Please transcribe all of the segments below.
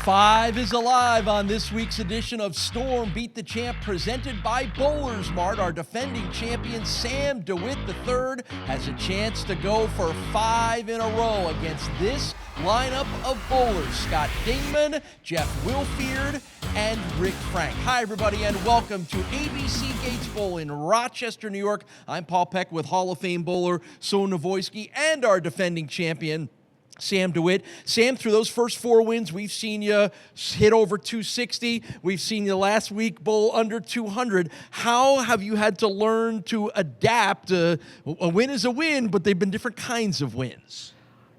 Five is alive on this week's edition of Storm Beat the Champ, presented by BowlersMart. Our defending champion, Sam Dewitt III, has a chance to go for 5 in a row against this lineup of bowlers: Scott Dingman, Jeff Wilfeard, and Rick Frank. Hi, everybody, and welcome to ABC Gates Bowl in Rochester, New York. I'm Paul Peck with Hall of Fame bowler Nawojski and our defending champion, Sam Dewitt. Sam, through those first 4 wins, we've seen you hit over 260. We've seen you last week bowl under 200. How have you had to learn to adapt? A win is a win, but they've been different kinds of wins.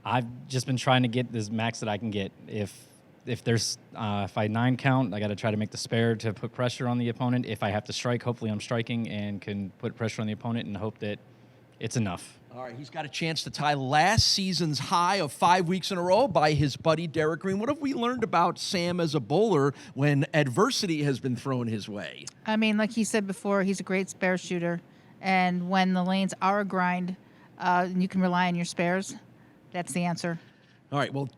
I've just been trying to get this max that I can get. If I 9 count, I got to try to make the spare to put pressure on the opponent. If I have to strike, hopefully I'm striking and can put pressure on the opponent and hope that it's enough. All right, he's got a chance to tie last season's high of 5 weeks in a row by his buddy Derek Green. What have we learned about Sam as a bowler when adversity has been thrown his way? I mean, like he said before, he's a great spare shooter. And when the lanes are a grind, you can rely on your spares. That's the answer. All right, well,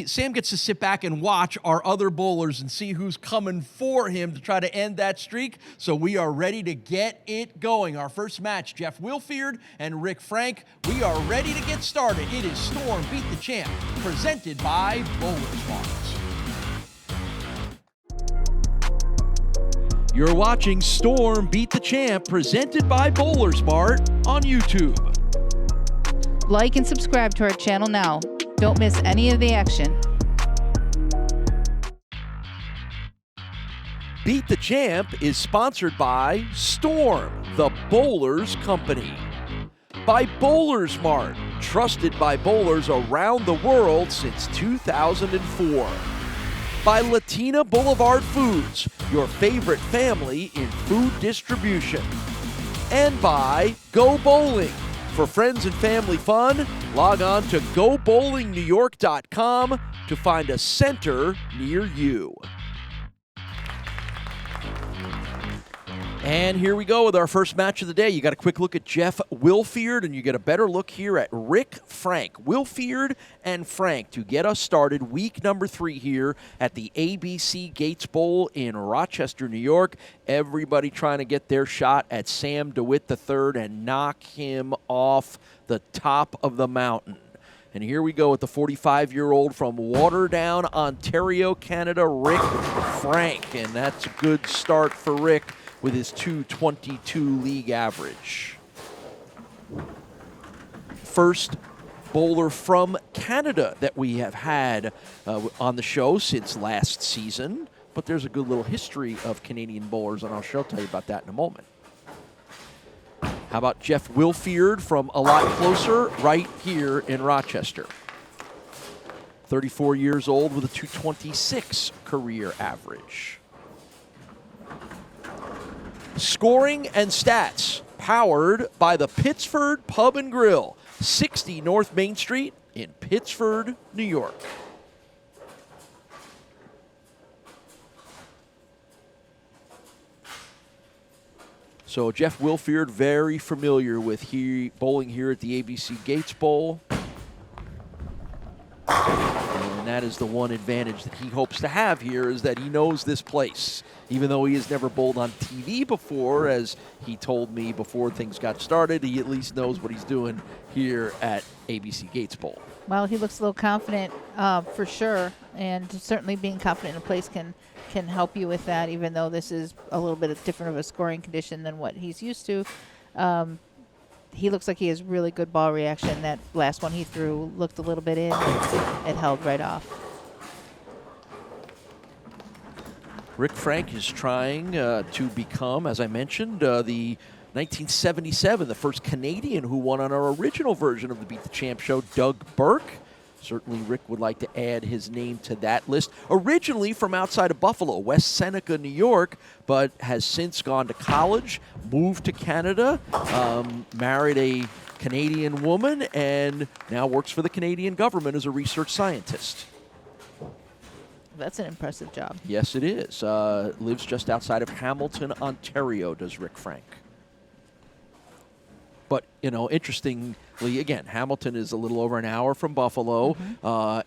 Sam gets to sit back and watch our other bowlers and see who's coming for him to try to end that streak. So we are ready to get it going. Our first match, Jeff Wilfeard and Rick Frank. We are ready to get started. It is Storm Beat the Champ, presented by BowlersMart. You're watching Storm Beat the Champ, presented by BowlersMart on YouTube. Like and subscribe to our channel now. Don't miss any of the action. Beat the Champ is sponsored by Storm, the Bowlers Company. By BowlersMart, trusted by bowlers around the world since 2004. By Latina Boulevard Foods, your favorite family in food distribution. And by Go Bowling. For friends and family fun, log on to GoBowlingNewYork.com to find a center near you. And here we go with our first match of the day. You got a quick look at Jeff Wilfeard, and you get a better look here at Rick Frank. Wilfeard and Frank to get us started week number 3 here at the ABC Gates Bowl in Rochester, New York. Everybody trying to get their shot at Sam Dewitt III and knock him off the top of the mountain. And here we go with the 45-year-old from Waterdown, Ontario, Canada, Rick Frank. And that's a good start for Rick with his 222 league average. First bowler from Canada that we have had on the show since last season. But there's a good little history of Canadian bowlers, and I'll tell you about that in a moment. How about Jeff Wilfeard from a lot closer, right here in Rochester? 34 years old with a 226 career average. Scoring and stats powered by the Pittsford Pub and Grill, 60 North Main Street in Pittsford, New York. So Jeff Wilfeard, very familiar with bowling here at the ABC Gates Bowl. And that is the one advantage that he hopes to have here, is that he knows this place. Even though he has never bowled on TV before, as he told me before things got started, he at least knows what he's doing here at ABC Gates Bowl. Well, he looks a little confident for sure, and certainly being confident in a place can help you with that, even though this is a little bit different of a scoring condition than what he's used to. He looks like he has really good ball reaction. That last one he threw looked a little bit in. It held right off. Rick Frank is trying to become, as I mentioned, the 1977, the first Canadian who won on our original version of the Beat the Champ show, Doug Burke. Certainly Rick would like to add his name to that list. Originally from outside of Buffalo, West Seneca, New York, but has since gone to college, moved to Canada, married a Canadian woman, and now works for the Canadian government as a research scientist. That's an impressive job. Yes, it is. Lives just outside of Hamilton, Ontario, does Rick Frank. But, interestingly, again, Hamilton is a little over an hour from Buffalo,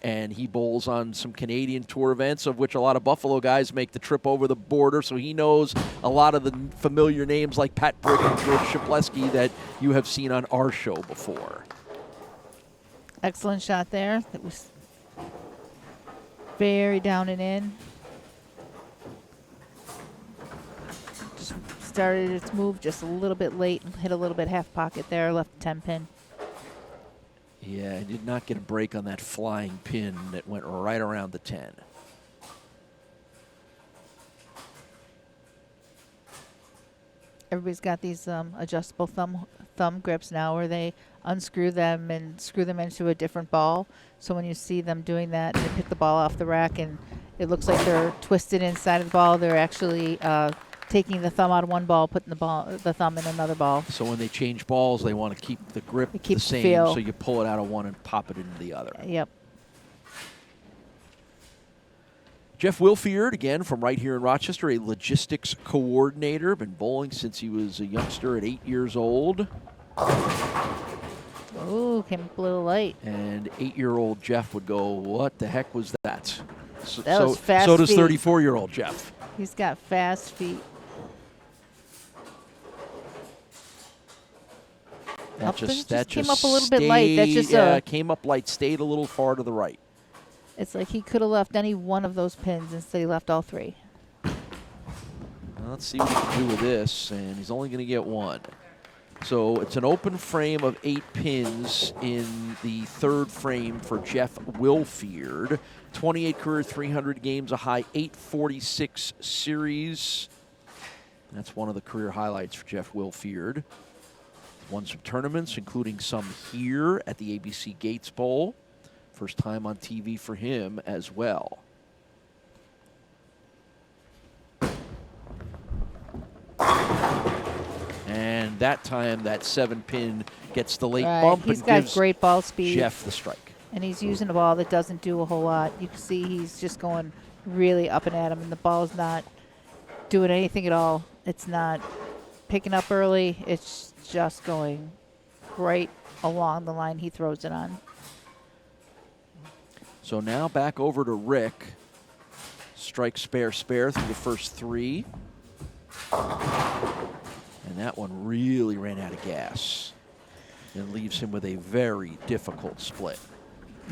and he bowls on some Canadian Tour events, of which a lot of Buffalo guys make the trip over the border, so he knows a lot of the familiar names like Pat Brick and George Shapleski that you have seen on our show before. Excellent shot there. That was very down and in. Just started its move just a little bit late and hit a little bit half pocket there, left the 10 pin. Yeah, I did not get a break on that flying pin that went right around the 10. Everybody's got these adjustable thumb grips now where they unscrew them and screw them into a different ball. So when you see them doing that and they pick the ball off the rack and it looks like they're twisted inside of the ball, they're actually taking the thumb out of one ball, putting the thumb in another ball. So when they change balls, they want to keep the grip the same, feel. so you pull it out of one and pop it into the other. Yep. Jeff Wilfeard, again, from right here in Rochester, a logistics coordinator, been bowling since he was a youngster at 8 years old. Ooh, came up a little light. And 8-year-old Jeff would go, what the heck was that? That was fast So does feet. 34-year-old Jeff. He's got fast feet. That just just came up a little bit light. That's just came up light, stayed a little far to the right. It's like he could have left any one of those pins. Instead, he left all three. Well, let's see what he can do with this, and he's only going to get one. So it's an open frame of 8 pins in the third frame for Jeff Wilfeard. 28 career 300 games, a high 846 series. That's one of the career highlights for Jeff Wilfeard. Won some tournaments, including some here at the ABC Gates Bowl. First time on TV for him as well. And that time, that 7-pin gets the late bump He's and got gives great ball speed. Jeff the strike. And he's using a ball that doesn't do a whole lot. You can see he's just going really up and at him, and the ball's not doing anything at all. It's not picking up early. It's just going right along the line he throws it on. So now back over to Rick. Strike, spare through the first 3. And that one really ran out of gas. And leaves him with a very difficult split.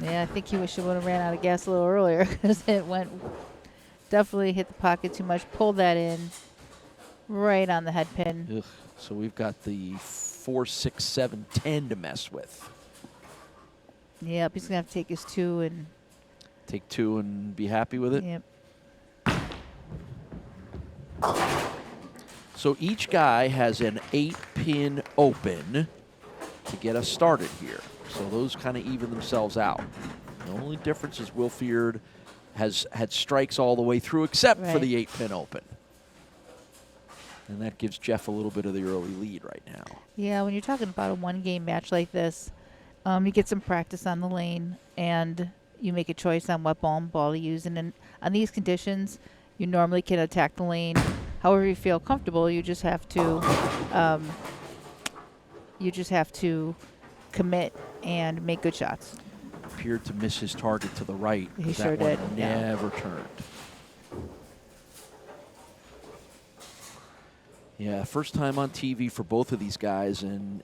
Yeah, I think he wish he would have ran out of gas a little earlier because it went, definitely hit the pocket too much. Pulled that in right on the head pin. Ugh. So we've got the 4, 6, 7, 10 to mess with. Yep, he's going to have to take his 2 and... Take 2 and be happy with it? Yep. So each guy has an 8-pin open to get us started here. So those kind of even themselves out. The only difference is Wilfeard has had strikes all the way through except for the 8-pin open. And that gives Jeff a little bit of the early lead right now. Yeah, when you're talking about a one-game match like this, you get some practice on the lane, and you make a choice on what ball to use. And on these conditions, you normally can attack the lane however you feel comfortable. You just have to commit and make good shots. Appeared to miss his target to the right. He sure did. Never turned. Yeah, first time on TV for both of these guys, and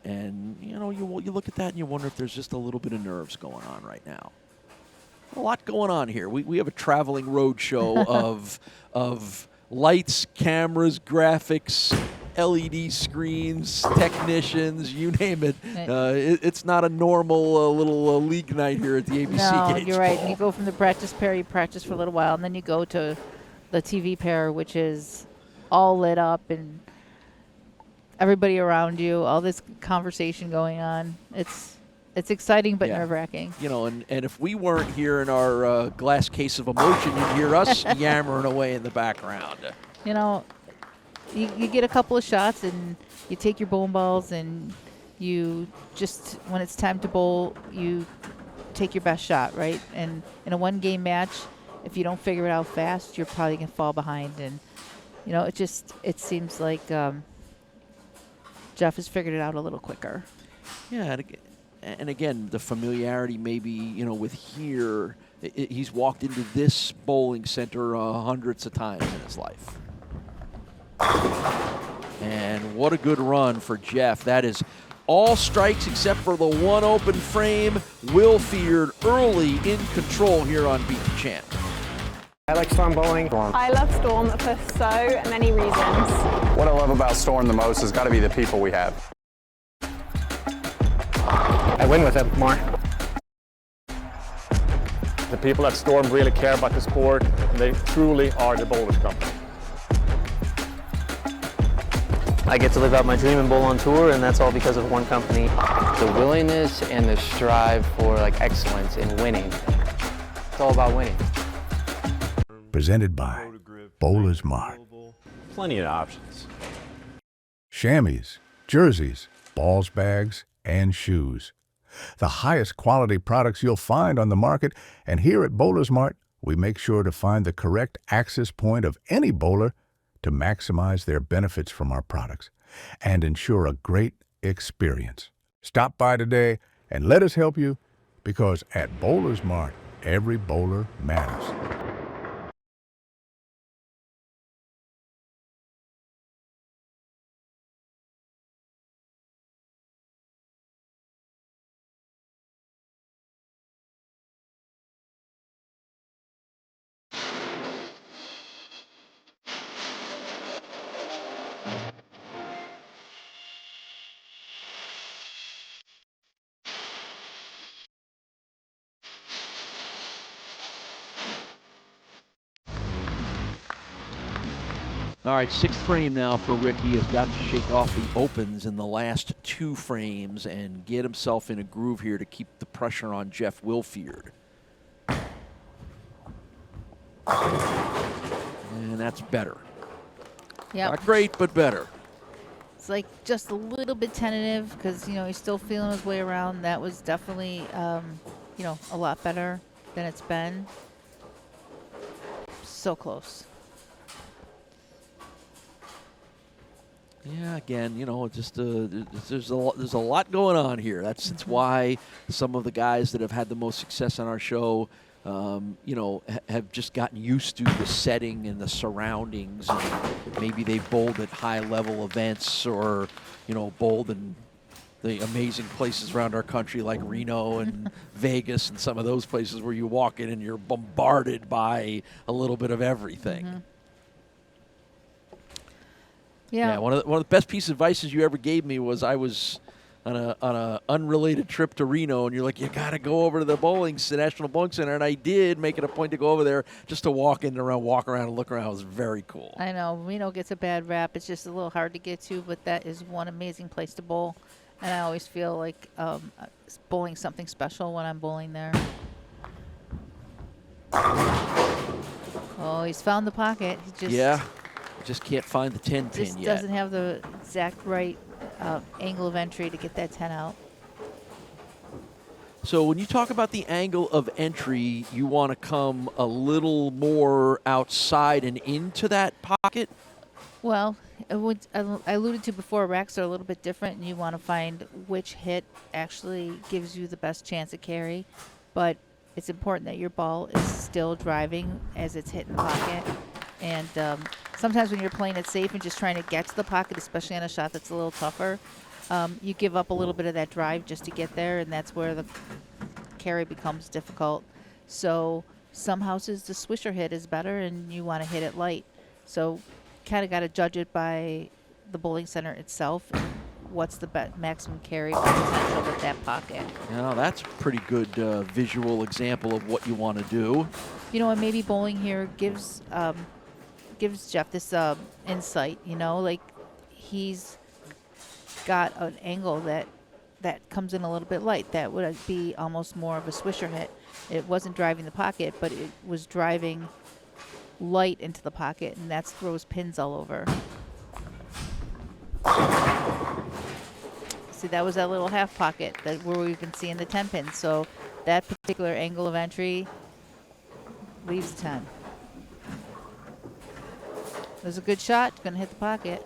you know, you look at that and you wonder if there's just a little bit of nerves going on right now. A lot going on here. We have a traveling road show of lights, cameras, graphics, LED screens, technicians, you name it. It's not a normal little league night here at the ABC No, Gates you're right. Bowl. You go from the practice pair, you practice for a little while, and then you go to the TV pair, which is all lit up and everybody around you, all this conversation going on. It's exciting but nerve-wracking. You know, and if we weren't here in our glass case of emotion, you'd hear us yammering away in the background. You know, you get a couple of shots and you take your bowling balls and you just, when it's time to bowl, you take your best shot, right? And in a one-game match, if you don't figure it out fast, you're probably going to fall behind. And, you know, it seems like Jeff has figured it out a little quicker. Yeah, and again, the familiarity maybe, you know, with here, he's walked into this bowling center hundreds of times in his life. And what a good run for Jeff. That is all strikes except for the one open frame. Wilfeard early in control here on Beat the Champ. I like storm bowling. I love Storm for so many reasons. What I love about Storm the most has got to be the people we have. I win with it more. The people at Storm really care about the sport, and they truly are the bowlers company. I get to live out my dream and bowl on tour, and that's all because of one company. The willingness and the strive for excellence in winning. It's all about winning. Presented by BowlersMart. Plenty of options. Chamois, jerseys, balls bags, and shoes. The highest quality products you'll find on the market, and here at BowlersMart, we make sure to find the correct access point of any bowler to maximize their benefits from our products and ensure a great experience. Stop by today and let us help you, because at BowlersMart, every bowler matters. All right, sixth frame now for Rick. He has got to shake off the opens in the last two frames and get himself in a groove here to keep the pressure on Jeff Wilfeard. And that's better. Yeah. Not great, but better. It's like just a little bit tentative because, you know, he's still feeling his way around. That was definitely, you know, a lot better than it's been. So close. Yeah, again, you know, just there's a lot going on here. That's why some of the guys that have had the most success on our show, you know, have just gotten used to the setting and the surroundings. And maybe they've bowled at high-level events, or, you know, bowled in the amazing places around our country like Reno and Vegas and some of those places where you walk in and you're bombarded by a little bit of everything. Mm-hmm. Yeah, one of the best pieces of advice you ever gave me was I was on a unrelated trip to Reno, and you're like, you got to go over to the National Bowling Center, and I did make it a point to go over there just to walk around and look around. It was very cool. I know Reno gets a bad rap. It's just a little hard to get to, but that is one amazing place to bowl, and I always feel like bowling something special when I'm bowling there. Oh, he's found the pocket. He just can't find the 10 pin just yet. Doesn't have the exact right angle of entry to get that 10 out. So when you talk about the angle of entry, you want to come a little more outside and into that pocket? Well, I alluded to before, racks are a little bit different, and you want to find which hit actually gives you the best chance at carry. But it's important that your ball is still driving as it's hitting the pocket. And sometimes when you're playing it safe and just trying to get to the pocket, especially on a shot that's a little tougher, you give up a little bit of that drive just to get there, and that's where the carry becomes difficult. So some houses, the swisher hit is better, and you want to hit it light. So kind of got to judge it by the bowling center itself. What's the maximum carry potential with that pocket? Now that's a pretty good visual example of what you want to do. You know, and maybe bowling here gives Jeff this insight, you know, like he's got an angle that comes in a little bit light. That would be almost more of a swisher hit. It wasn't driving the pocket, but it was driving light into the pocket, and that throws pins all over. See, that was that little half pocket where we've been seeing the 10 pins. So that particular angle of entry leaves a 10. It was a good shot. Going to hit the pocket.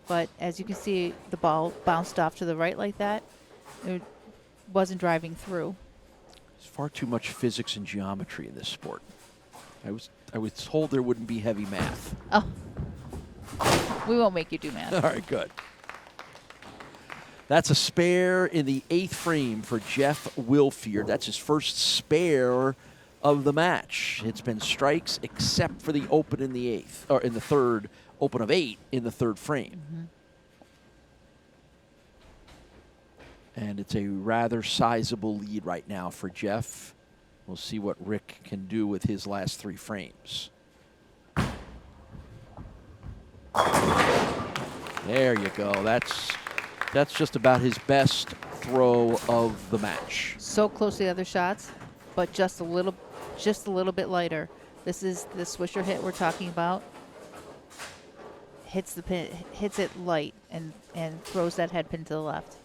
but as you can see, the ball bounced off to the right like that. It wasn't driving through. There's far too much physics and geometry in this sport. I was told there wouldn't be heavy math. Oh, we won't make you do math. All right, good. That's a spare in the 8th frame for Jeff Wilfeard. That's his first spare of the match. It's been strikes except for the open in the 8th, or in the 3rd, open of 8 in the 3rd frame. And it's a rather sizable lead right now for Jeff. We'll see what Rick can do with his last 3 frames. There you go. That's just about his best throw of the match. So close to the other shots, but just a little bit lighter. This is the swisher hit we're talking about. Hits the pin, hits it light, and throws that head pin to the left.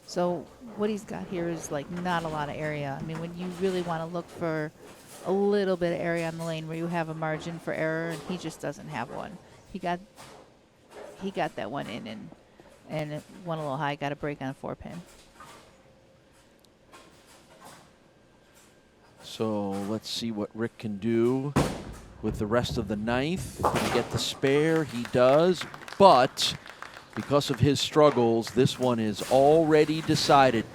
So what he's got here is like not a lot of area. I mean, when you really want to look for a little bit of area on the lane where you have a margin for error, and he just doesn't have one. He got that one in and it went a little high. Got a break on a 4-pin. So let's see what Rick can do with the rest of the 9th. Can he get the spare? He does, but because of his struggles, this one is already decided.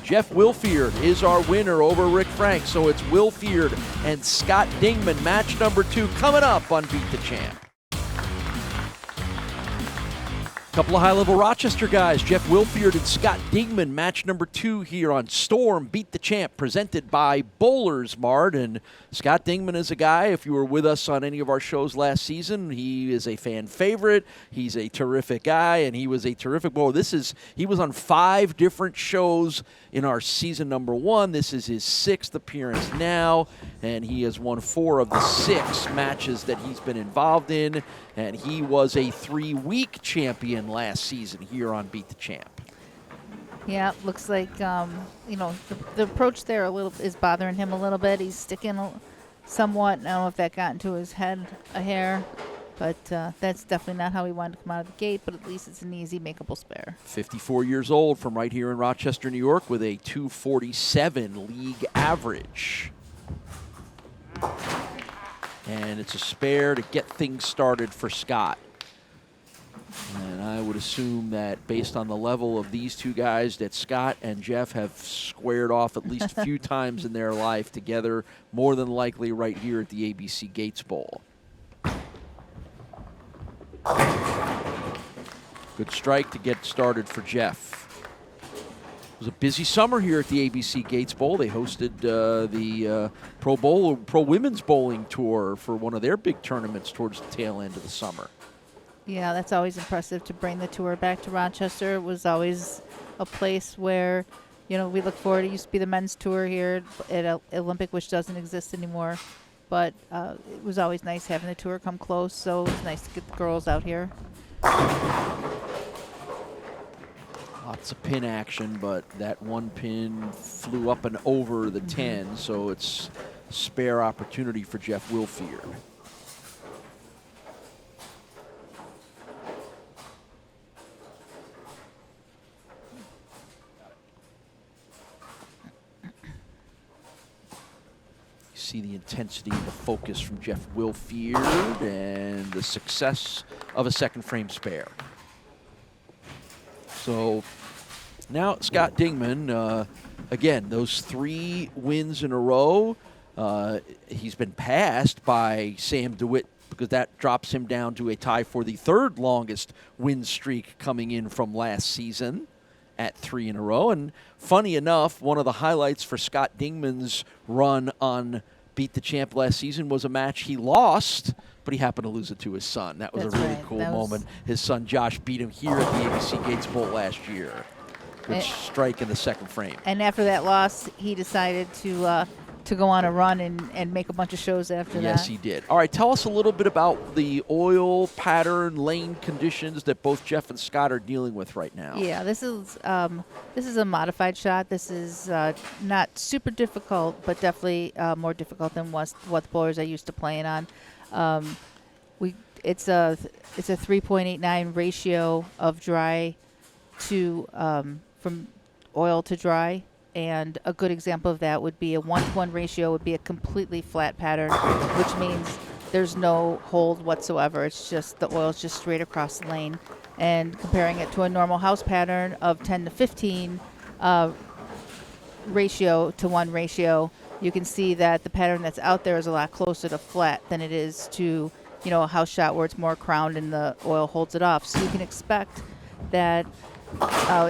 Jeff Wilfeard is our winner over Rick Frank. So it's Wilfeard and Scott Dingman, match number 2, coming up on Beat the Champ. Couple of high-level Rochester guys, Jeff Wilfeard and Scott Dingman, match number 2 here on Storm Beat the Champ, presented by BowlersMart. And Scott Dingman is a guy, if you were with us on any of our shows last season, he is a fan favorite. He's a terrific guy, and he was a terrific bowler. He was on 5 different shows in our season number 1. This is his 6th appearance now, and he has won 4 of the 6 matches that he's been involved in. And he was a 3-week champion last season here on Beat the Champ. Yeah, looks like you know, the approach there is bothering him a little bit. He's sticking somewhat. I don't know if that got into his head a hair, but that's definitely not how he wanted to come out of the gate. But at least it's an easy makeable spare. 54 years old, from right here in Rochester, New York, with a 247 league average. And it's a spare to get things started for Scott. And I would assume that based on the level of these two guys, that Scott and Jeff have squared off at least a few times in their life together, more than likely right here at the ABC Gates Bowl. Good strike to get started for Jeff. It was a busy summer here at the ABC Gates Bowl. They hosted the Pro Women's Bowling Tour for one of their big tournaments towards the tail end of the summer. Yeah, that's always impressive to bring the tour back to Rochester. It was always a place where, you know, we look forward. It used to be the men's tour here at Olympic, which doesn't exist anymore. But it was always nice having the tour come close, so it's nice to get the girls out here. Lots of pin action, but that one pin flew up and over the 10, so it's a spare opportunity for Jeff Wilfeard. See the intensity and the focus from Jeff Wilfeard and the success of a second frame spare. So now Scott Dingman, again, those 3 wins in a row He's been passed by Sam Dewitt because that drops him down to a tie for the third longest win streak coming in from last season at 3 in a row. And funny enough, one of the highlights for Scott Dingman's run on Beat the Champ last season was a match he lost, but he happened to lose it to his son. That was a really cool moment. His son Josh beat him here at the ABC Gates Bowl last year. Good strike in the second frame. And after that loss, he decided to go on a run and make a bunch of shows after that. Yes, he did. All right, tell us a little bit about the oil pattern, lane conditions that both Jeff and Scott are dealing with right now. Yeah, this is a modified shot. This is not super difficult, but definitely more difficult than what the bowlers are used to playing on. It's a 3.89 ratio of dry to from oil to dry. And a good example of that would be a 1-to-1 ratio would be a completely flat pattern, which means there's no hold whatsoever. It's just the oil's just straight across the lane. And comparing it to a normal house pattern of 10 to 15 ratio to 1 ratio, you can see that the pattern that's out there is a lot closer to flat than it is to, a house shot where it's more crowned and the oil holds it off. So you can expect that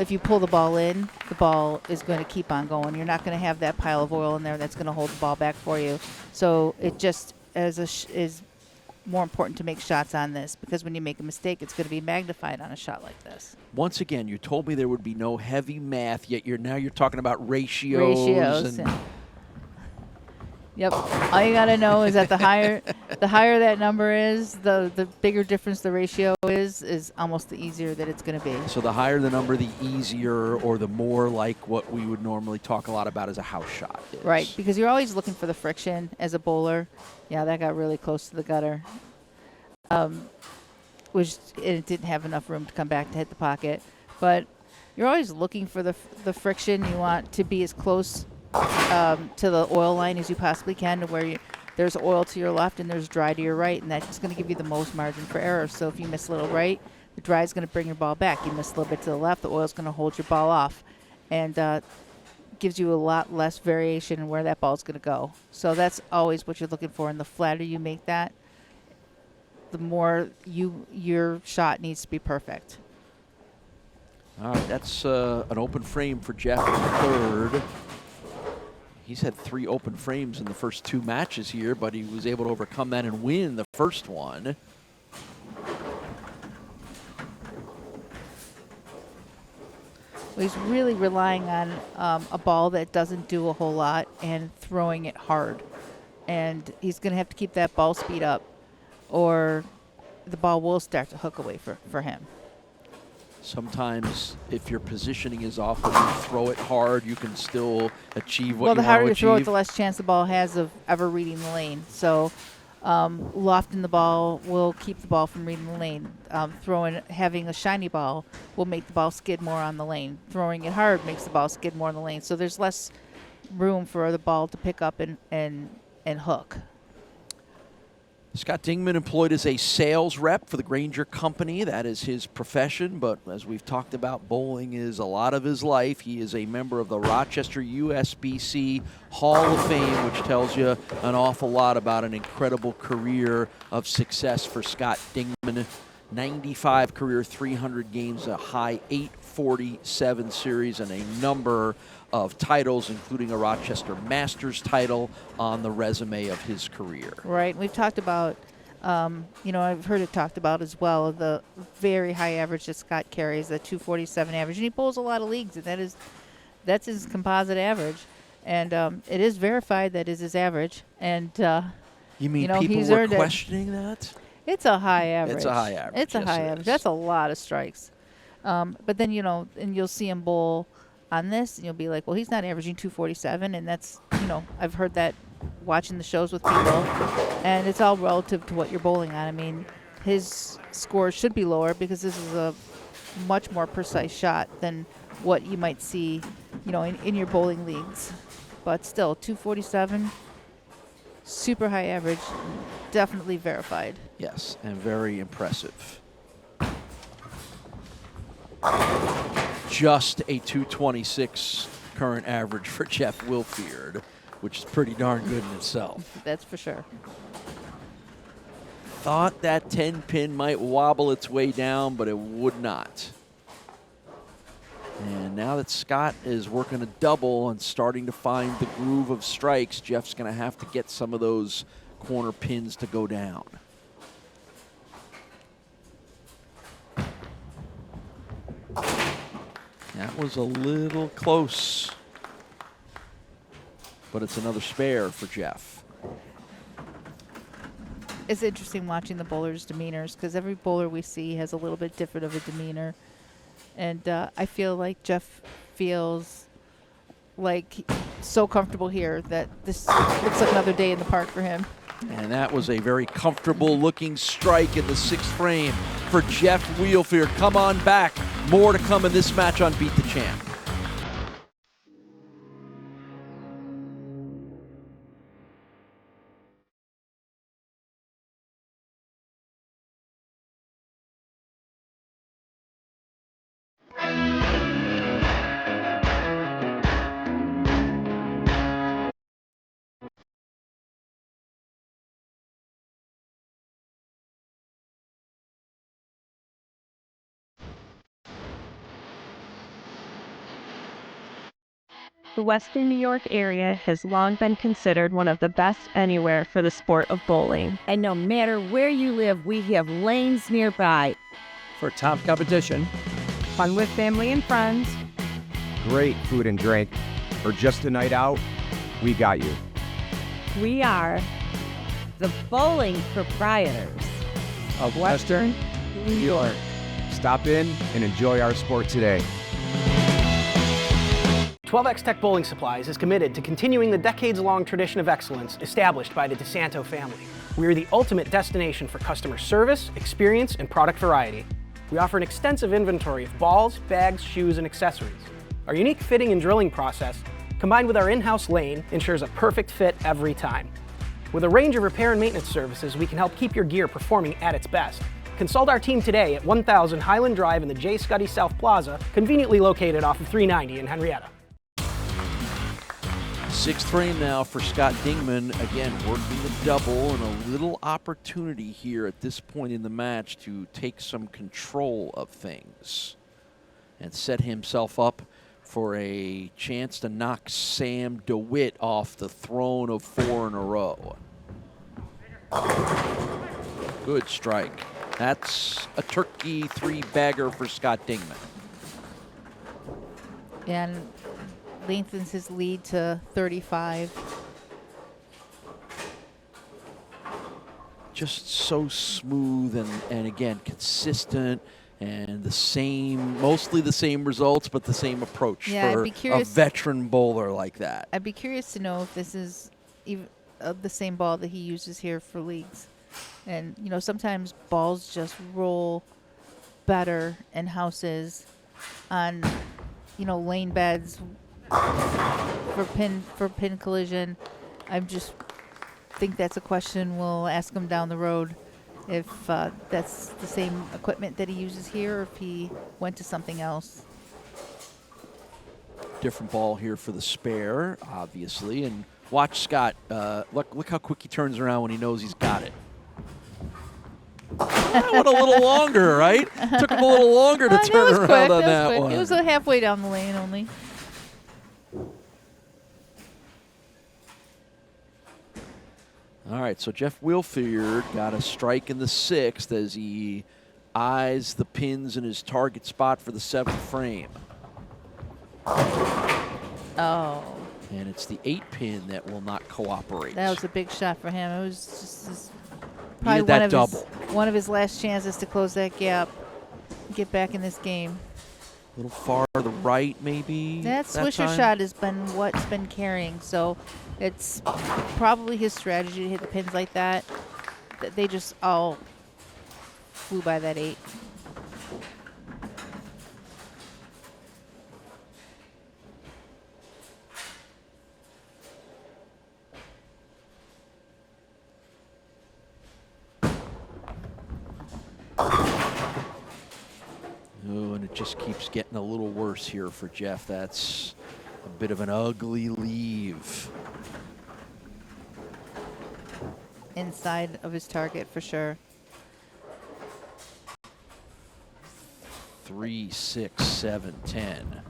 if you pull the ball in, the ball is going to keep on going. You're not going to have that pile of oil in there that's going to hold the ball back for you. So it just is more important to make shots on this, because when you make a mistake, it's going to be magnified on a shot like this. Once again, you told me there would be no heavy math, yet you're talking about ratios. Yep. All you got to know is that the higher that number is, the bigger difference the ratio is almost the easier that it's going to be. So the higher the number, the easier, or the more like what we would normally talk a lot about as a house shot is. Right, because you're always looking for the friction as a bowler. Yeah, that got really close to the gutter. Which it didn't have enough room to come back to hit the pocket. But you're always looking for the friction. You want to be as close to the oil line as you possibly can, to where there's oil to your left and there's dry to your right, and that's going to give you the most margin for error. So if you miss a little right, the dry is going to bring your ball back. You miss a little bit to the left, the oil is going to hold your ball off, and gives you a lot less variation in where that ball is going to go. So that's always what you're looking for, and the flatter you make that, the more your shot needs to be perfect. All right, that's an open frame for Jeff in the third. He's had 3 open frames in the first 2 matches here, but he was able to overcome that and win the first one. Well, he's really relying on a ball that doesn't do a whole lot and throwing it hard. And he's going to have to keep that ball speed up, or the ball will start to hook away for him. Sometimes if your positioning is off, when you throw it hard, you can still achieve what you want to achieve. Well, the harder you throw it, the less chance the ball has of ever reading the lane. So lofting the ball will keep the ball from reading the lane. Having a shiny ball will make the ball skid more on the lane. Throwing it hard makes the ball skid more on the lane. So there's less room for the ball to pick up and hook. Scott Dingman employed as a sales rep for the Granger Company. That is his profession, but as we've talked about, bowling is a lot of his life. He is a member of the Rochester USBC Hall of Fame, which tells you an awful lot about an incredible career of success for Scott Dingman. 95 career 300 games, a high 847 series, and a number of titles, including a Rochester Masters title on the resume of his career. Right. We've talked about, I've heard it talked about as well, the very high average that Scott carries, the 247 average. And he bowls a lot of leagues, and that's his composite average. And it is verified that is his average. And, you mean people were questioning that? It's a high average. It's a high average. It's a high average. That's a lot of strikes. But then, and you'll see him bowl on this, and you'll be like, well, he's not averaging 247, and that's, I've heard that watching the shows with people, and it's all relative to what you're bowling on. I mean, his score should be lower because this is a much more precise shot than what you might see, in your bowling leagues. But still, 247, super high average, definitely verified. Yes, and very impressive. Just a 226 current average for Jeff Wilfeard. which is pretty darn good in itself. That's for sure. Thought that 10-pin might wobble its way down, but it would not. And now that Scott is working a double and starting to find the groove of strikes, Jeff's going to have to get some of those corner pins to go down. That was a little close, but it's another spare for Jeff. It's interesting watching the bowlers' demeanors because every bowler we see has a little bit different of a demeanor. And I feel like Jeff feels like so comfortable here that this looks like another day in the park for him. And that was a very comfortable looking strike in the 6th frame for Jeff Wilfeard. Come on back. More to come in this match on Beat the Champ. The Western New York area has long been considered one of the best anywhere for the sport of bowling. And no matter where you live, we have lanes nearby. For top competition, Fun with family and friends, great food and drink, or just a night out, we got you. we are The Bowling Proprietors Of Western New York. Stop in and enjoy our sport today. 12X Tech Bowling Supplies is committed to continuing the decades-long tradition of excellence established by the DeSanto family. We are the ultimate destination for customer service, experience, and product variety. We offer an extensive inventory of balls, bags, shoes, and accessories. Our unique fitting and drilling process, combined with our in-house lane, ensures a perfect fit every time. With a range of repair and maintenance services, we can help keep your gear performing at its best. Consult our team today at 1000 Highland Drive in the J. Scuddy South Plaza, conveniently located off of 390 in Henrietta. 6th frame now for Scott Dingman. Again, working the double and a little opportunity here at this point in the match to take some control of things and set himself up for a chance to knock Sam Dewitt off the throne of 4 in a row. Good strike. That's a turkey 3-bagger for Scott Dingman. And lengthens his lead to 35. Just so smooth and again, consistent and the same, mostly the same results, but the same approach for a veteran bowler like that. I'd be curious to know if this is even the same ball that he uses here for leagues. And, you know, sometimes balls just roll better in houses on, you know, lane beds for pin collision. I just think that's a question we'll ask him down the road, if that's the same equipment that he uses here or if he went to something else. Different ball here for the spare, obviously. And watch Scott. Look how quick he turns around when he knows he's got it. That went a little longer, right? Took him a little longer to turn around on that one. It was halfway down the lane only. All right, so Jeff Wilfeard got a strike in the 6th as he eyes the pins in his target spot for the 7th frame. Oh. And it's the 8-pin that will not cooperate. That was a big shot for him. It was just probably one of his last chances to close that gap, get back in this game. A little far to the right, maybe. That swisher shot has been what's been carrying, so it's probably his strategy to hit the pins like that. They just all flew by that 8. Oh, and it just keeps getting a little worse here for Jeff. That's a bit of an ugly leave. inside of his target for sure. 3, 6, 7, 10.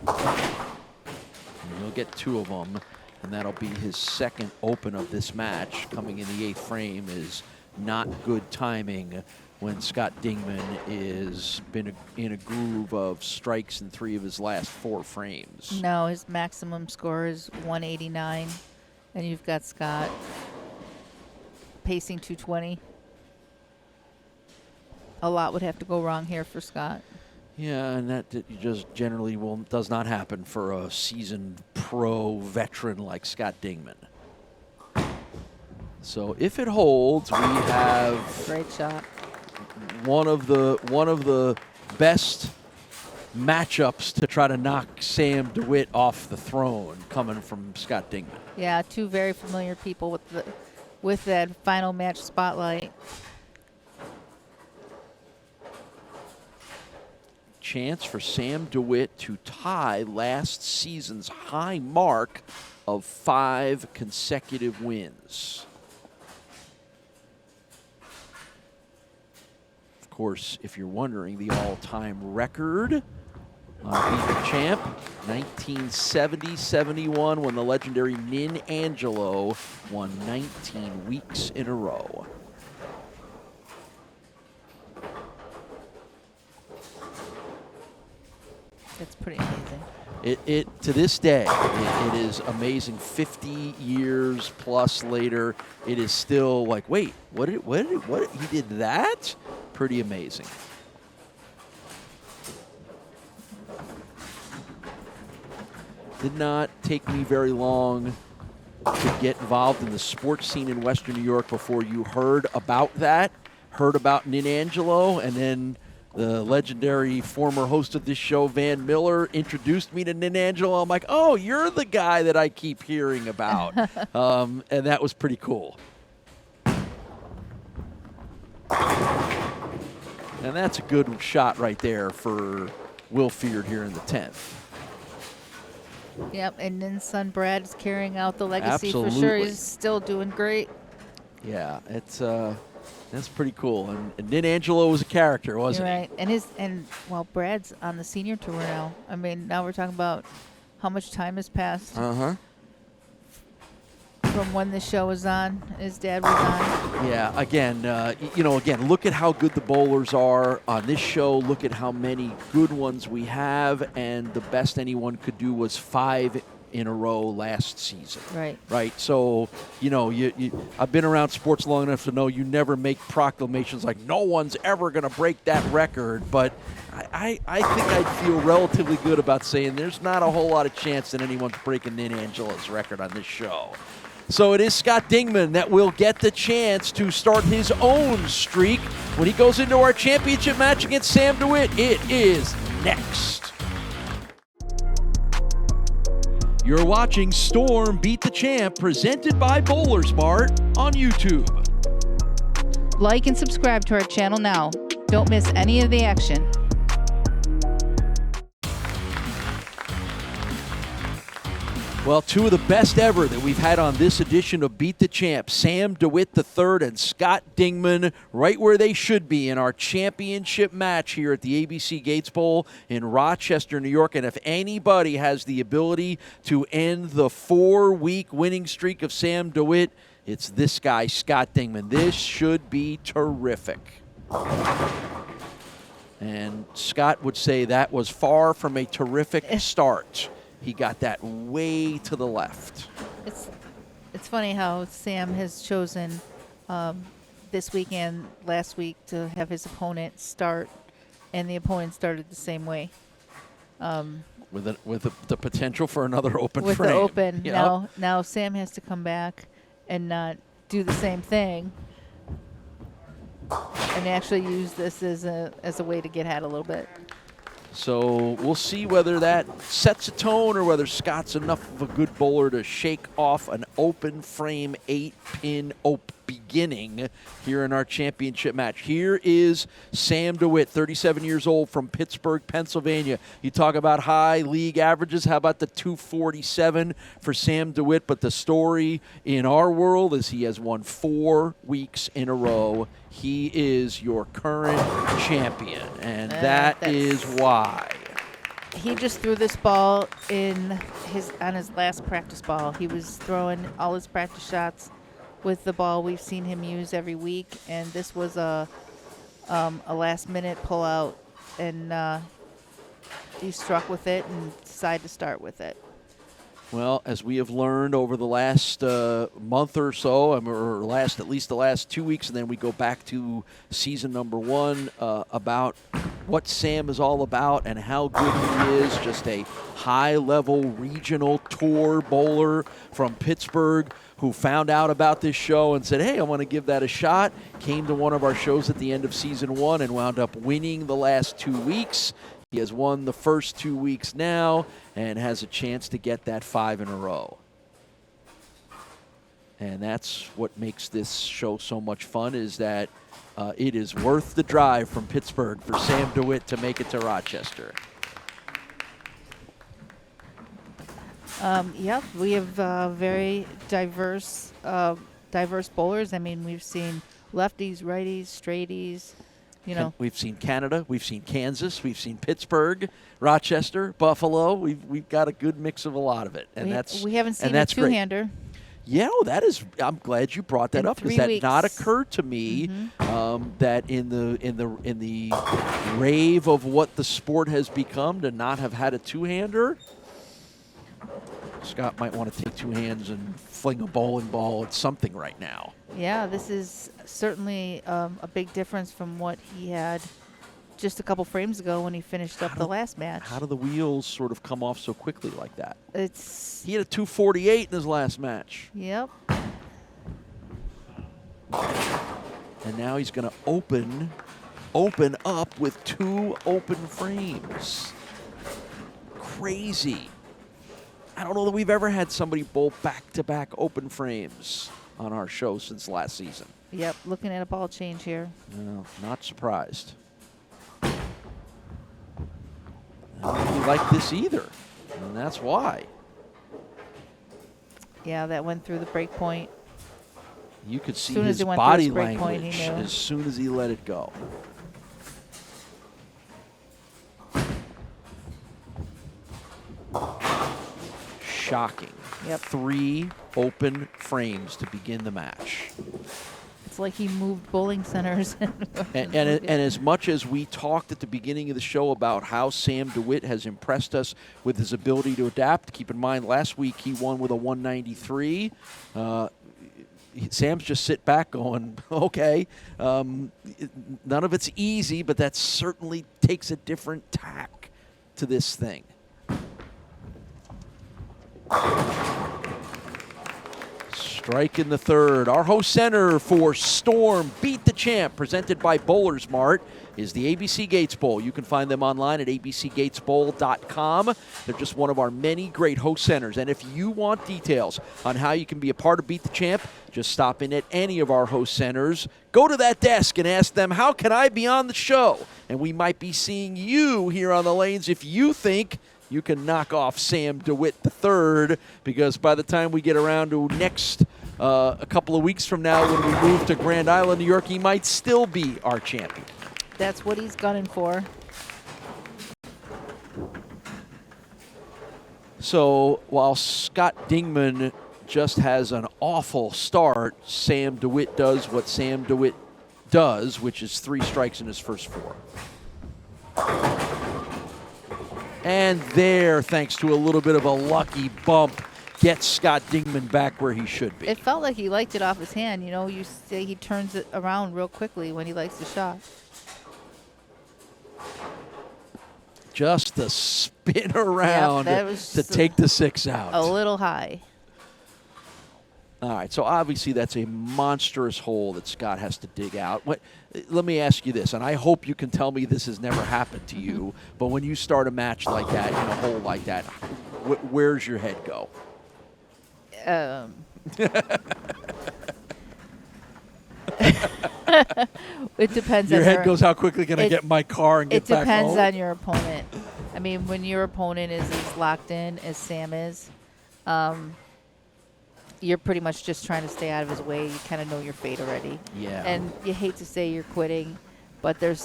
And he'll get 2 of them, and that'll be his second open of this match. Coming in the 8th frame is not good timing when Scott Dingman is been in a groove of strikes in 3 of his last 4 frames. No, his maximum score is 189, and you've got Scott pacing 220. A lot would have to go wrong here for Scott. Yeah, and that just generally does not happen for a seasoned pro veteran like Scott Dingman. So if it holds, we have great shot. One of the best matchups to try to knock Sam Dewitt off the throne coming from Scott Dingman. Yeah, 2 very familiar people with that final match spotlight. Chance for Sam Dewitt to tie last season's high mark of 5 consecutive wins. Of course, if you're wondering, the all-time record on Beat the Champ, 1970-71, when the legendary Nin Angelo won 19 weeks in a row. It's pretty amazing. It to this day, it is amazing. 50 years plus later, it is still like, wait, what he did that? Pretty amazing. Did not take me very long to get involved in the sports scene in Western New York before you heard about that, heard about Nin Angelo, and then the legendary former host of this show, Van Miller, introduced me to Nin Angelo. I'm like, oh, you're the guy that I keep hearing about. And that was pretty cool. And that's a good shot right there for Wilfeard here in the 10th. Yep, and Nin's son Brad is carrying out the legacy Absolutely. for sure. He's still doing great. Yeah, it's that's pretty cool. And Nin Angelo was a character, wasn't You're right. And Brad's on the senior tour now. I mean, now we're talking about how much time has passed Uh-huh. from when the show was on. His dad was on. Yeah, again, look at how good the bowlers are on this show. Look at how many good ones we have, and the best anyone could do was 5 in a row last season. Right. So, I've been around sports long enough to know you never make proclamations like no one's ever going to break that record. But I think I'd feel relatively good about saying there's not a whole lot of chance that anyone's breaking Nin Angelo's record on this show. So it is Scott Dingman that will get the chance to start his own streak when he goes into our championship match against Sam Dewitt. It is next. You're watching Storm Beat the Champ, presented by BowlersMart on YouTube. Like and subscribe to our channel now. Don't miss any of the action. Well, 2 of the best ever that we've had on this edition of Beat the Champ, Sam Dewitt III and Scott Dingman, right where they should be in our championship match here at the ABC Gates Bowl in Rochester, New York. And if anybody has the ability to end the 4-week winning streak of Sam Dewitt, it's this guy, Scott Dingman. This should be terrific. And Scott would say that was far from a terrific start. He got that way to the left. It's funny how Sam has chosen this week and last week to have his opponent start, and the opponent started the same way. With the potential for another open with frame. The open. Yep. Now Sam has to come back and not do the same thing, and actually use this as a way to get ahead a little bit. So we'll see whether that sets a tone or whether Scott's enough of a good bowler to shake off an open frame 8-pin beginning here in our championship match. Here is Sam Dewitt, 37 years old, from Pittsburgh, Pennsylvania. You talk about high league averages. How about the 247 for Sam Dewitt? But the story in our world is he has won 4 weeks in a row. He is your current champion, and that is why. He just threw this ball on his last practice ball. He was throwing all his practice shots with the ball we've seen him use every week, and this was a last-minute pullout, and he struck with it and decided to start with it. Well, as we have learned over the last month or so, or at least the last 2 weeks, and then we go back to season number 1 about what Sam is all about and how good he is. Just a high-level regional tour bowler from Pittsburgh who found out about this show and said, hey, I want to give that a shot. Came to one of our shows at the end of season 1 and wound up winning the last 2 weeks. He has won the first 2 weeks now and has a chance to get that 5 in a row. And that's what makes this show so much fun, is that it is worth the drive from Pittsburgh for Sam Dewitt to make it to Rochester. Yep, we have very diverse bowlers. I mean, we've seen lefties, righties, straighties. You know, we've seen Canada, we've seen Kansas, we've seen Pittsburgh, Rochester, Buffalo. We've got a good mix of a lot of it, and we haven't seen a two-hander. Great. Yeah, that is. I'm glad you brought that up, because that not occurred to me that in the rave of what the sport has become, to not have had a two-hander. Scott might want to take 2 hands and fling a bowling ball at something right now. Yeah, this is certainly a big difference from what he had just a couple frames ago when he finished up the last match. How do the wheels sort of come off so quickly like that? He had a 248 in his last match. Yep. And now he's going to open up with 2 open frames. Crazy. I don't know that we've ever had somebody bowl back-to-back open frames on our show since last season. Yep, looking at a ball change here. No, not surprised. I don't really like this either, and that's why. Yeah, that went through the break point. You could see his body language as soon as he let it go. Shocking. Yep. 3 open frames to begin the match. It's like he moved bowling centers. and as much as we talked at the beginning of the show about how Sam Dewitt has impressed us with his ability to adapt, keep in mind last week he won with a 193. Sam's just sit back going, okay, none of it's easy, but that certainly takes a different tack to this thing. Strike in the third. Our host center for Storm Beat the Champ, presented by BowlersMart, is the ABC Gates Bowl. You can find them online at abcgatesbowl.com. They're just one of our many great host centers. And if you want details on how you can be a part of Beat the Champ, just stop in at any of our host centers. Go to that desk and ask them, how can I be on the show? And we might be seeing you here on the lanes if you think you can knock off Sam Dewitt III, because by the time we get around to next a couple of weeks from now when we move to Grand Island, New York, he might still be our champion. That's what he's gunning for. So while Scott Dingman just has an awful start, Sam Dewitt does what Sam Dewitt does, which is 3 strikes in his first 4. And there, thanks to a little bit of a lucky bump, gets Scott Dingman back where he should be. It felt like he liked it off his hand. You know, you say he turns it around real quickly when he likes the shot. Just the spin around to take the 6 out. A little high. All right, so obviously that's a monstrous hole that Scott has to dig out. Let me ask you this, and I hope you can tell me this has never happened to you, but when you start a match like that, in a hole like that, where's your head go? It depends. Your on head goes, how quickly can I get in my car and get back home? It depends on your opponent. I mean, when your opponent is as locked in as Sam is, you're pretty much just trying to stay out of his way. You kind of know your fate already. Yeah. And you hate to say you're quitting, but at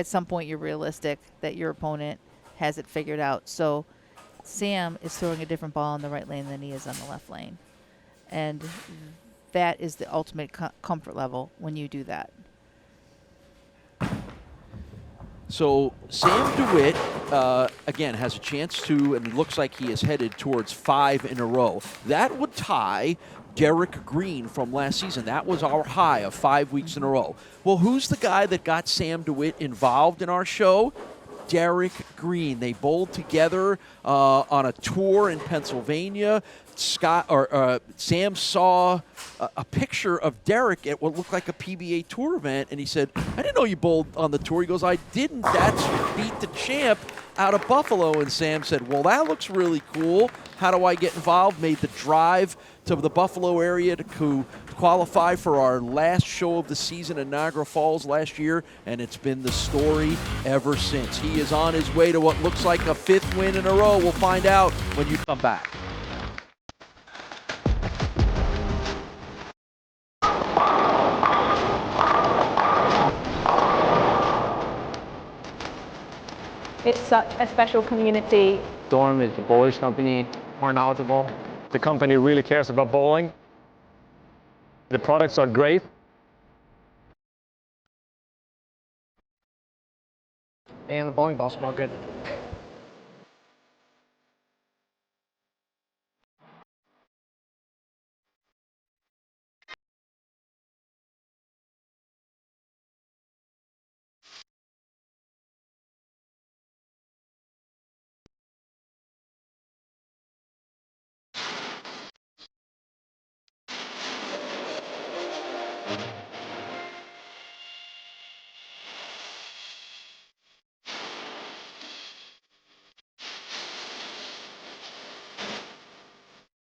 some point you're realistic that your opponent has it figured out. So Sam is throwing a different ball in the right lane than he is on the left lane. And that is the ultimate comfort level when you do that. So Sam Dewitt, again, has a chance to, and it looks like he is headed towards 5 in a row. That would tie Derek Green from last season. That was our high of 5 weeks in a row. Well, who's the guy that got Sam Dewitt involved in our show? Derek Green. They bowled together on a tour in Pennsylvania. Sam saw a picture of Derek at what looked like a PBA tour event, and he said, I didn't know you bowled on the tour. He goes, I didn't. That's Beat the Champ out of Buffalo. And Sam said, well, that looks really cool. How do I get involved? Made the drive to the Buffalo area to qualify for our last show of the season in Niagara Falls last year, and it's been the story ever since. He is on his way to what looks like a 5th win in a row. We'll find out when you come back. It's such a special community. Storm is the bowlers company, more knowledgeable. The company really cares about bowling. The products are great. And the bowling balls smell good.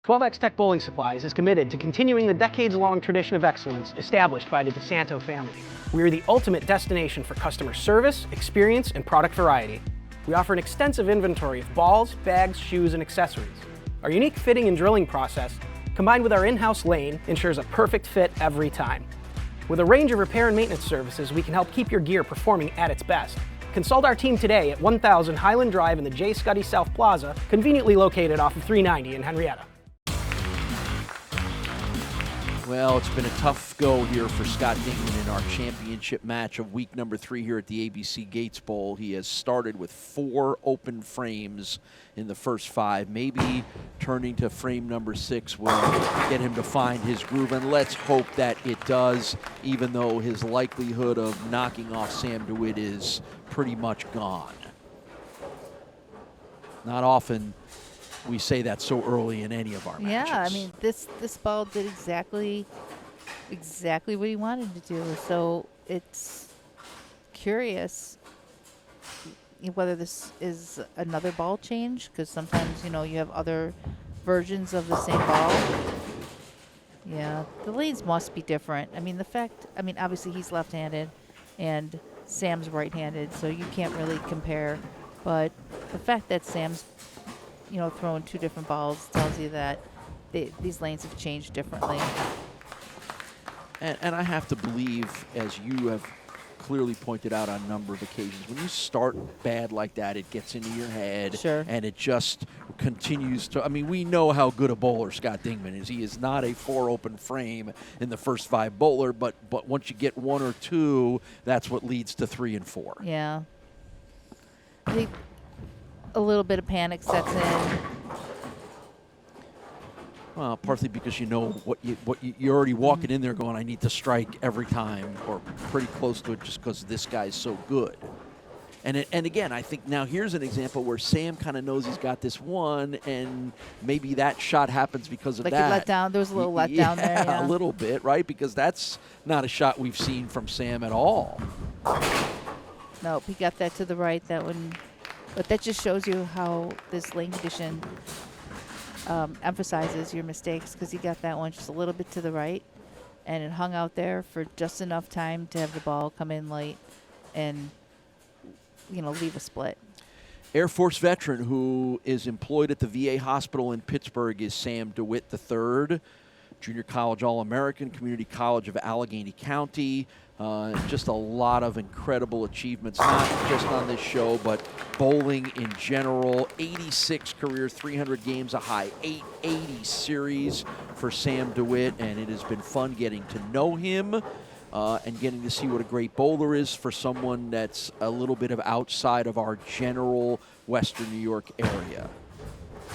X Tech Bowling Supplies is committed to continuing the decades-long tradition of excellence established by the DeSanto family. We are the ultimate destination for customer service, experience, and product variety. We offer an extensive inventory of balls, bags, shoes, and accessories. Our unique fitting and drilling process, combined with our in-house lane, ensures a perfect fit every time. With a range of repair and maintenance services, we can help keep your gear performing at its best. Consult our team today at 1000 Highland Drive in the J. Scuddy South Plaza, conveniently located off of 390 in Henrietta. Well, it's been a tough go here for Scott Dingman in our championship match of week number 3 here at the ABC Gates Bowl. He has started with 4 open frames in the first 5. Maybe turning to frame number 6 will get him to find his groove, and let's hope that it does, even though his likelihood of knocking off Sam Dewitt is pretty much gone. Not often we say that so early in any of our matches. Yeah, I mean, this ball did exactly what he wanted to do. So it's curious whether this is another ball change, because sometimes, you know, you have other versions of the same ball. Yeah, the lanes must be different. I mean, obviously he's left-handed and Sam's right-handed, so you can't really compare. But the fact that Sam's, you know, throwing 2 different balls tells you that these lanes have changed differently. And I have to believe, as you have clearly pointed out on a number of occasions, when you start bad like that, it gets into your head. Sure. And it just continues to, I mean, we know how good a bowler Scott Dingman is. He is not a 4 open frame in the first 5 bowler, but once you get 1 or 2, that's what leads to 3 and 4. Yeah. I think a little bit of panic sets in. Well, partly because you know you're already walking in there going, I need to strike every time or pretty close to it, just because this guy's so good. And again, I think now here's an example where Sam kind of knows he's got this one, and maybe that shot happens because of like that. Like let down. There was a little let down there. Yeah, a little bit, right? Because that's not a shot we've seen from Sam at all. Nope, he got that to the right. That one. But that just shows you how this lane condition emphasizes your mistakes, because he got that one just a little bit to the right. and it hung out there for just enough time to have the ball come in late and, leave a split. Air Force veteran who is employed at the VA hospital in Pittsburgh is Sam Dewitt III, junior college All-American, Community College of Allegheny County. Just a lot of incredible achievements, not just on this show, but bowling in general. 86 career, 300 games, a high 880 series for Sam Dewitt, and it has been fun getting to know him. And getting to see what a great bowler is for someone that's a little bit of outside of our general Western New York area.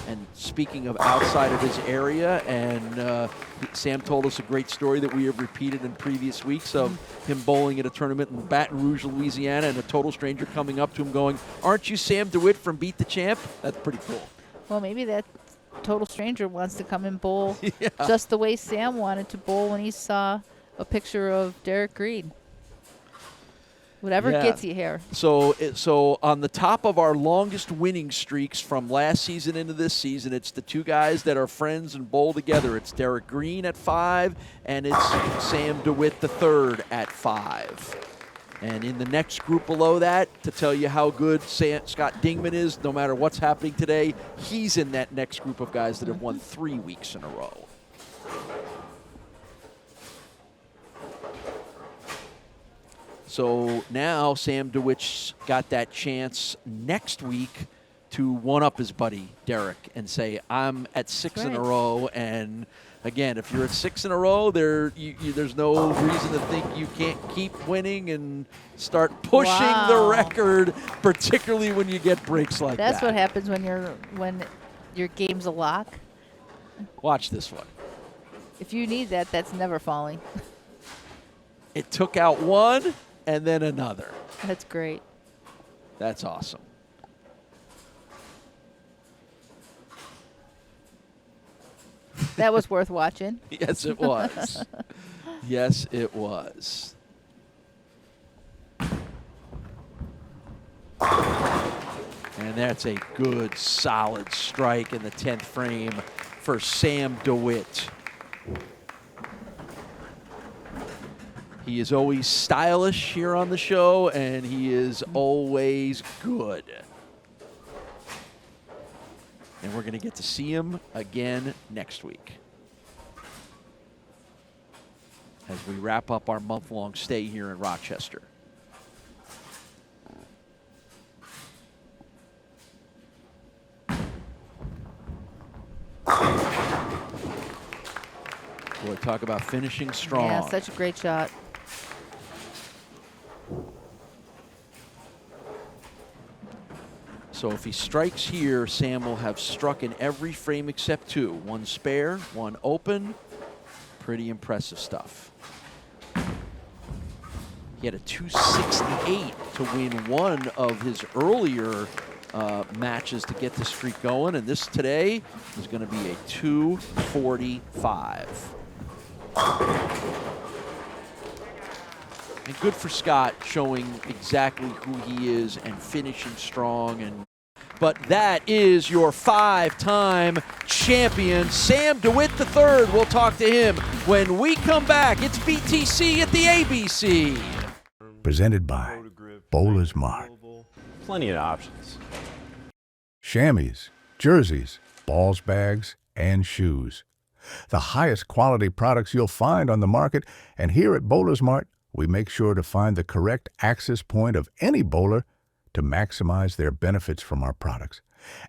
And speaking of outside of his area, and Sam told us a great story that we have repeated in previous weeks of him bowling at a tournament in Baton Rouge, Louisiana, and a total stranger coming up to him going, "Aren't you Sam Dewitt from Beat the Champ?" That's pretty cool. Well, maybe that total stranger wants to come and bowl just the way Sam wanted to bowl when he saw a picture of Derek Reed. Whatever gets you here. So on the top of our longest winning streaks from last season into this season, it's the two guys that are friends and bowl together. It's Derek Green at 5, and it's Sam Dewitt III at 5. And in the next group below that, to tell you how good Scott Dingman is, no matter what's happening today, he's in that next group of guys that have won 3 weeks in a row. So now Sam DeWitt's got that chance next week to one-up his buddy Derek and say, I'm at 6 in a row. And again, if you're at 6 in a row, there's no reason to think you can't keep winning and start pushing the record, particularly when you get breaks like that. That's what happens when your game's a lock. Watch this one. If you need that, that's never falling. It took out one and then another. That's great. That's awesome. That was worth watching. Yes, it was. Yes, it was. And that's a good, solid strike in the 10th frame for Sam Dewitt. He is always stylish here on the show, and he is always good. And we're going to get to see him again next week as we wrap up our month-long stay here in Rochester. Boy, talk about finishing strong. Yeah, such a great shot. So if he strikes here, Sam will have struck in every frame except 2. 1 spare, 1 open. Pretty impressive stuff. He had a 268 to win one of his earlier matches to get the streak going, and this today is going to be a 245. And good for Scott, showing exactly who he is and finishing strong. But that is your 5-time champion, Sam Dewitt III. We'll talk to him when we come back. It's BTC at the ABC. Presented by BowlersMart. Plenty of options. Chamois, jerseys, balls, bags, and shoes. The highest quality products you'll find on the market, and here at BowlersMart, we make sure to find the correct access point of any bowler to maximize their benefits from our products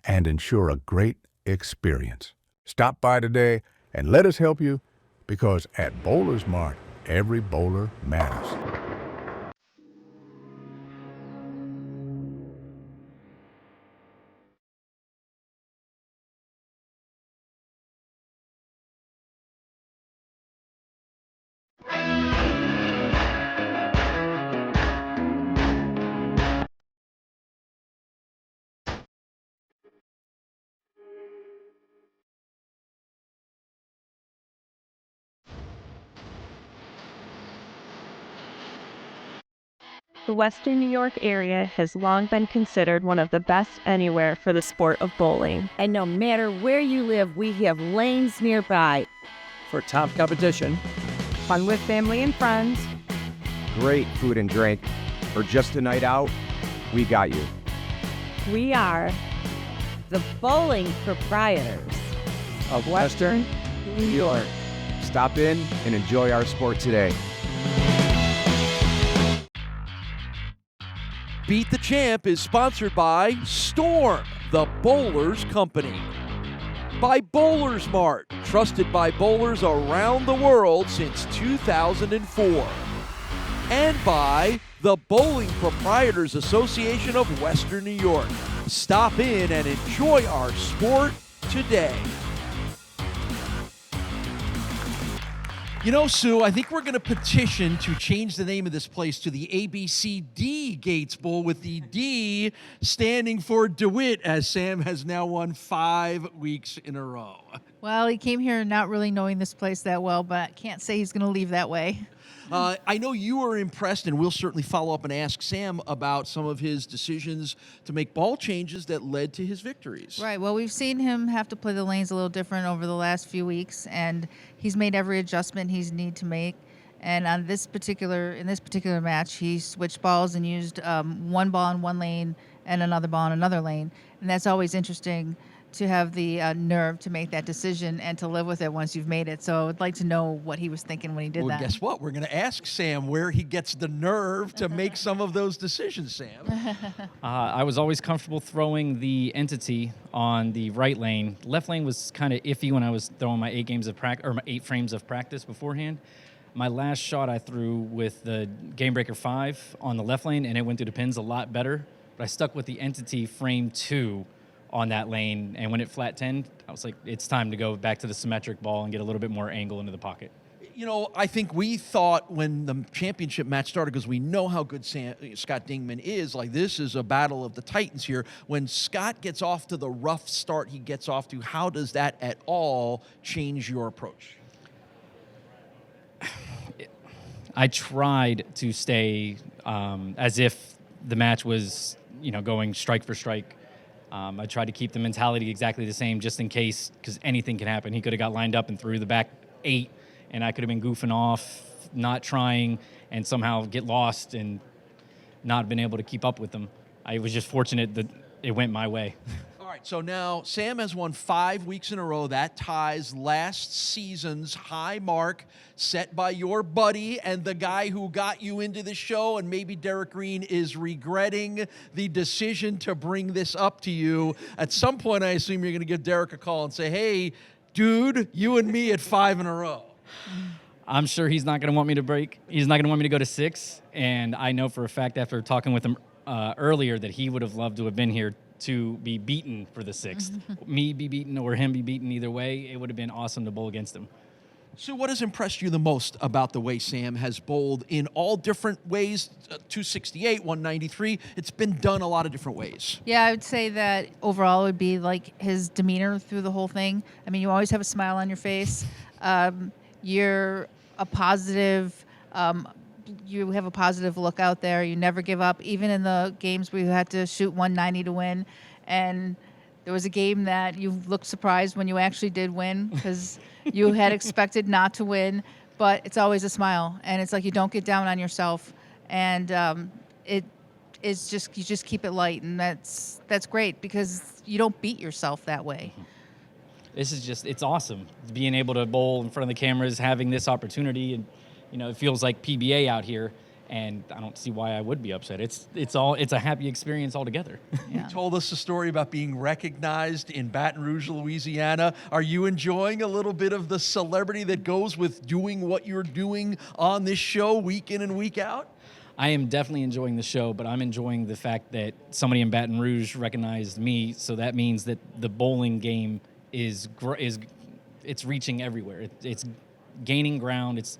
and ensure a great experience. Stop by today and let us help you, because at BowlersMart, every bowler matters. The Western New York area has long been considered one of the best anywhere for the sport of bowling. And no matter where you live, we have lanes nearby. For top competition, fun with family and friends, great food and drink, or just a night out, we got you. we are the Bowling Proprietors Of Western New York. Stop in and enjoy our sport today. Beat the Champ is sponsored by Storm, the Bowlers Company. By BowlersMart, trusted by bowlers around the world since 2004. And by the Bowling Proprietors Association of Western New York. Stop in and enjoy our sport today. You know, Sue, I think we're going to petition to change the name of this place to the ABCD Gates Bowl, with the D standing for Dewitt, as Sam has now won 5 weeks in a row. Well, he came here not really knowing this place that well, but I can't say he's going to leave that way. I know you were impressed, and we'll certainly follow up and ask Sam about some of his decisions to make ball changes that led to his victories. Right. Well, we've seen him have to play the lanes a little different over the last few weeks, and he's made every adjustment he's need to make. And in this particular match, he switched balls and used one ball in one lane and another ball in another lane. And that's always interesting to have the nerve to make that decision and to live with it once you've made it. So I'd like to know what he was thinking when he did that. Well, guess what? We're going to ask Sam where he gets the nerve to make some of those decisions, Sam. I was always comfortable throwing the entity on the right lane. Left lane was kind of iffy when I was throwing my 8 frames of practice beforehand. My last shot I threw with the Game Breaker 5 on the left lane, and it went through the pins a lot better. But I stuck with the entity frame 2 on that lane, and when it flat 10, I was like, it's time to go back to the symmetric ball and get a little bit more angle into the pocket. You know, I think we thought when the championship match started, because we know how good Scott Dingman is, like this is a battle of the Titans here. When Scott gets off to the rough start he gets off to, how does that at all change your approach? I tried to stay as if the match was, going strike for strike. I tried to keep the mentality exactly the same, just in case, because anything can happen. He could have got lined up and threw the back 8, and I could have been goofing off, not trying, and somehow get lost and not been able to keep up with him. I was just fortunate that it went my way. All right, so now Sam has won 5 weeks in a row. That ties last season's high mark set by your buddy and the guy who got you into the show, and maybe Derek Green is regretting the decision to bring this up to you. At some point, I assume you're going to give Derek a call and say, hey, dude, you and me at 5 in a row. I'm sure he's not going to want me to break. He's not going to want me to go to 6, and I know for a fact after talking with him earlier that he would have loved to have been here to be beaten for the 6th. Me be beaten or him be beaten, either way, it would have been awesome to bowl against him. So what has impressed you the most about the way Sam has bowled in all different ways? 268, 193, it's been done a lot of different ways. Yeah, I would say that overall it would be like his demeanor through the whole thing. I mean, you always have a smile on your face. You're a positive, you have a positive look out there. You never give up, even in the games where you had to shoot 190 to win. And there was a game that you looked surprised when you actually did win because you had expected not to win, but it's always a smile. And it's like you don't get down on yourself. And it's just, you just keep it light. And that's great because you don't beat yourself that way. This is just, it's awesome being able to bowl in front of the cameras, having this opportunity, and it feels like PBA out here, and I don't see why I would be upset. It's a happy experience altogether. Yeah. You told us a story about being recognized in Baton Rouge, Louisiana. Are you enjoying a little bit of the celebrity that goes with doing what you're doing on this show week in and week out? I am definitely enjoying the show, but I'm enjoying the fact that somebody in Baton Rouge recognized me, so that means that the bowling game is reaching everywhere. It's gaining ground.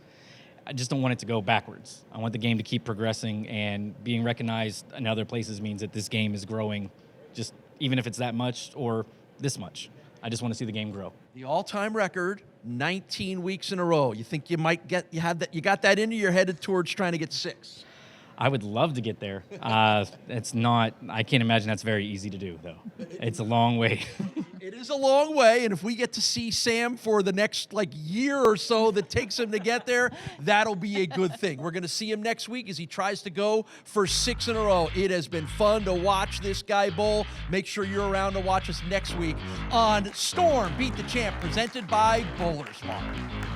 I just don't want it to go backwards. I want the game to keep progressing, and being recognized in other places means that this game is growing, just even if it's that much or this much. I just want to see the game grow. The all-time record, 19 weeks in a row. You think you might you got that into your head towards trying to get 6? I would love to get there. It's not, I can't imagine that's very easy to do, though. It's a long way. It is a long way, and if we get to see Sam for the next year or so that takes him to get there, that'll be a good thing. We're going to see him next week as he tries to go for 6 in a row. It has been fun to watch this guy bowl. Make sure you're around to watch us next week on Storm Beat the Champ, presented by BowlersMart.